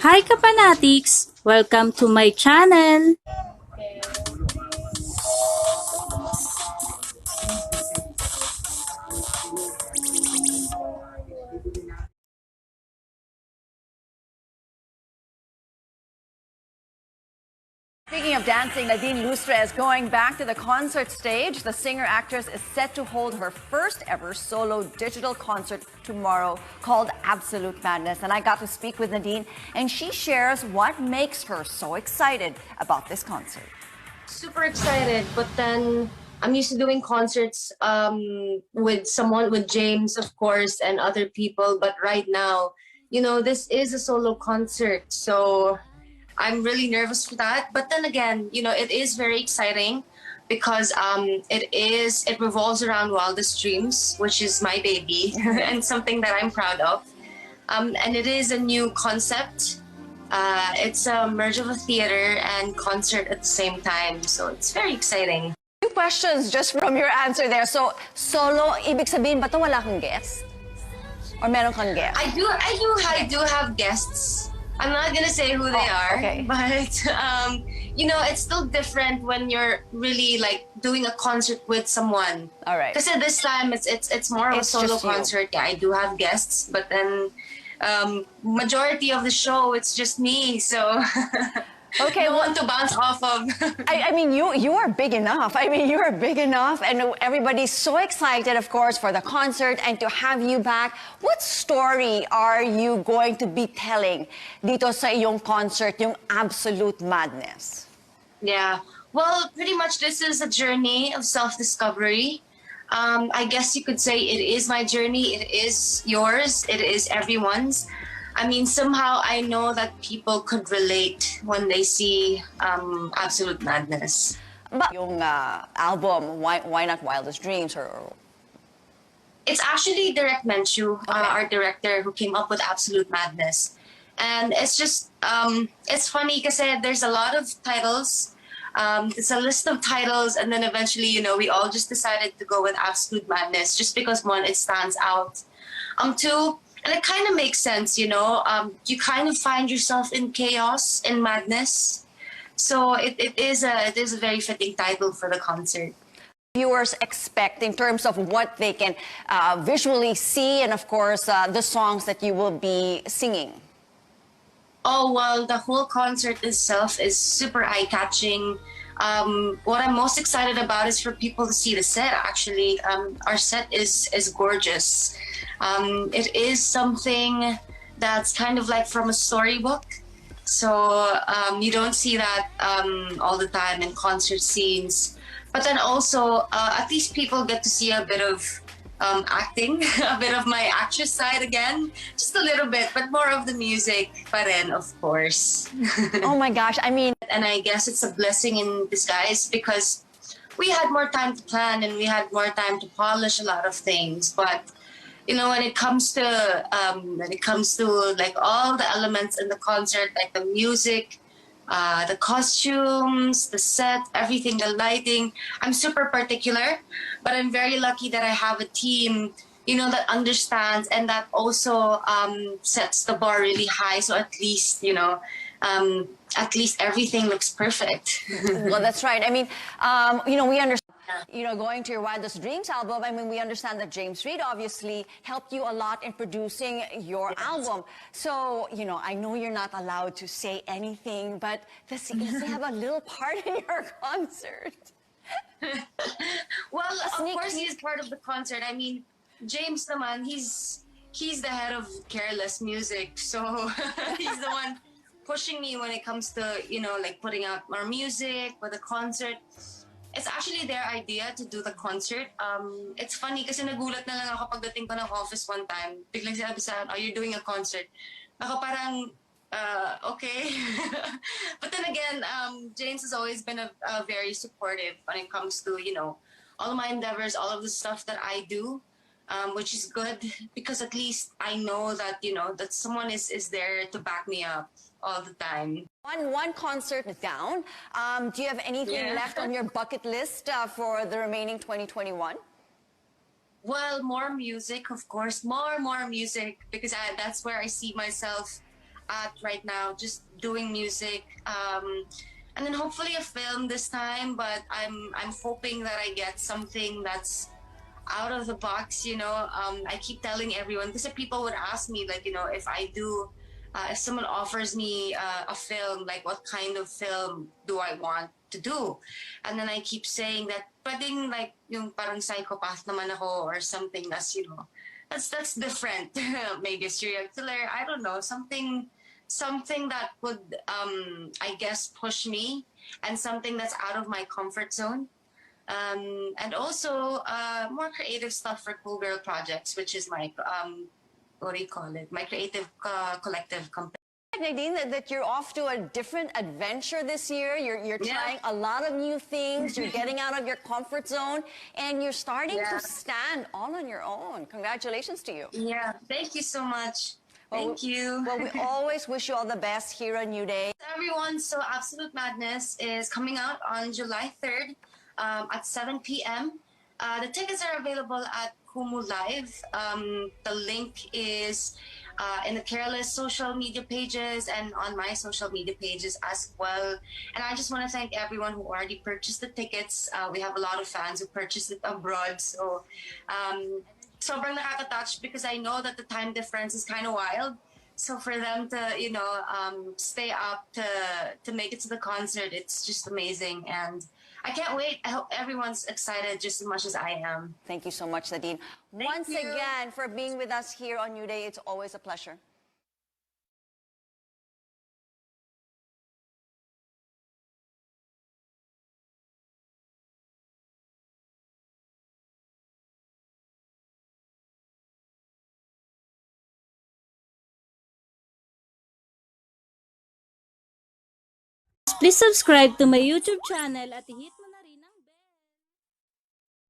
Hi Kapanatics! Welcome to my channel! Speaking of dancing, Nadine Lustre is going back to the concert stage. The singer-actress is set to hold her first ever solo digital concert tomorrow called Absolute Madness. And I got to speak with Nadine, and she shares what makes her so excited about this concert. Super excited, but then I'm used to doing concerts with James, of course, and other people. But right now, this is a solo concert, so I'm really nervous for that. But then again, it is very exciting because it revolves around Wildest Dreams, which is my baby and something that I'm proud of. And it is a new concept. It's a merge of a theater and concert at the same time, so it's very exciting. Two questions just from your answer there. So, solo, ibig sabihin ba ito wala kang guest? Or meron kang guest? I do have guests. I'm not gonna say who they are, okay. but it's still different when you're really like doing a concert with someone. All right. Because this time it's more of a solo concert. Yeah, I do have guests, but then majority of the show it's just me. So Okay, no one to bounce off of. I mean, you are big enough. I mean, you are big enough, and everybody's so excited, of course, for the concert and to have you back. What story are you going to be telling dito sa iyong concert, yung Absolute Madness? Yeah, well, pretty much this is a journey of self-discovery. I guess you could say it is my journey, it is yours, it is everyone's. I mean, somehow I know that people could relate when they see Absolute Madness. But yung album, why not Wildest Dreams? It's actually Direct Menchu, our director, who came up with Absolute Madness. And it's just, it's funny because there's a lot of titles. It's a list of titles, and then eventually, we all just decided to go with Absolute Madness just because one, it stands out. Two, and it kind of makes sense, you kind of find yourself in chaos, in madness. So it is a very fitting title for the concert. Viewers expect in terms of what they can visually see, and of course, the songs that you will be singing? Oh, well, the whole concert itself is super eye-catching. What I'm most excited about is for people to see the set, actually. Our set is gorgeous. It is something that's kind of like from a storybook. So you don't see that all the time in concert scenes. But then also, at least people get to see a bit of acting, a bit of my actress side again, just a little bit, but more of the music pa rin, of course. Oh my gosh, I mean... And I guess it's a blessing in disguise because we had more time to plan and we had more time to polish a lot of things. But, when it comes to like all the elements in the concert, like the music, the costumes, the set, everything, the lighting. I'm super particular, but I'm very lucky that I have a team, that understands and that also sets the bar really high. So at least, everything looks perfect. Well, that's right. I mean, we understand. Going to your Wildest Dreams album, I mean, we understand that James Reid obviously helped you a lot in producing your album. So, I know you're not allowed to say anything, but does he have a little part in your concert? Well, of course he's part of the concert. I mean, James naman, he's the head of Careless Music, so he's the one pushing me when it comes to, like putting out more music for the concert. It's actually their idea to do the concert. It's funny kasi nagulat na lang ako pagdating ko ng office one time. Biglang sinabi sa akin, oh, you're doing a concert. Ako parang, okay. But then again, James has always been a very supportive when it comes to, all of my endeavors, all of the stuff that I do, which is good because at least I know that, that someone is there to back me up all the time. One concert down. Do you have anything left on your bucket list for the remaining 2021? Well, more music, of course. More music because that's where I see myself at right now, just doing music. And then hopefully a film this time, but I'm hoping that I get something that's out of the box, you know. I keep telling everyone, because people would ask me, like, you know, if I do, if someone offers me a film, like what kind of film do I want to do? And then I keep saying that, pwedeng like yung parang psychopath naman ako or something that's, you know, that's different. Maybe a serial killer, I don't know, something that would, I guess, push me, and something that's out of my comfort zone. And also more creative stuff for Cool Girl Projects, which is my what do you call it? My creative collective company. Nadine, that you're off to a different adventure this year. You're Yeah. trying a lot of new things. You're getting out of your comfort zone, and you're starting Yeah. to stand all on your own. Congratulations to you. Yeah, thank you so much. Well, Thank you. Well, we always wish you all the best here on New Day. Everyone, so Absolute Madness is coming out on July 3rd at 7 p.m. The tickets are available at Kumu Live. The link is in the Careless social media pages and on my social media pages as well. And I just want to thank everyone who already purchased the tickets. We have a lot of fans who purchased it abroad. So sobrang nakaka-touch, because I know that the time difference is kind of wild. So for them to, you know, stay up to make it to the concert, it's just amazing. And I can't wait. I hope everyone's excited just as much as I am. Thank you so much, Nadine. Thank Once you. again, for being with us here on New Day, it's always a pleasure. Please subscribe to my YouTube channel at hit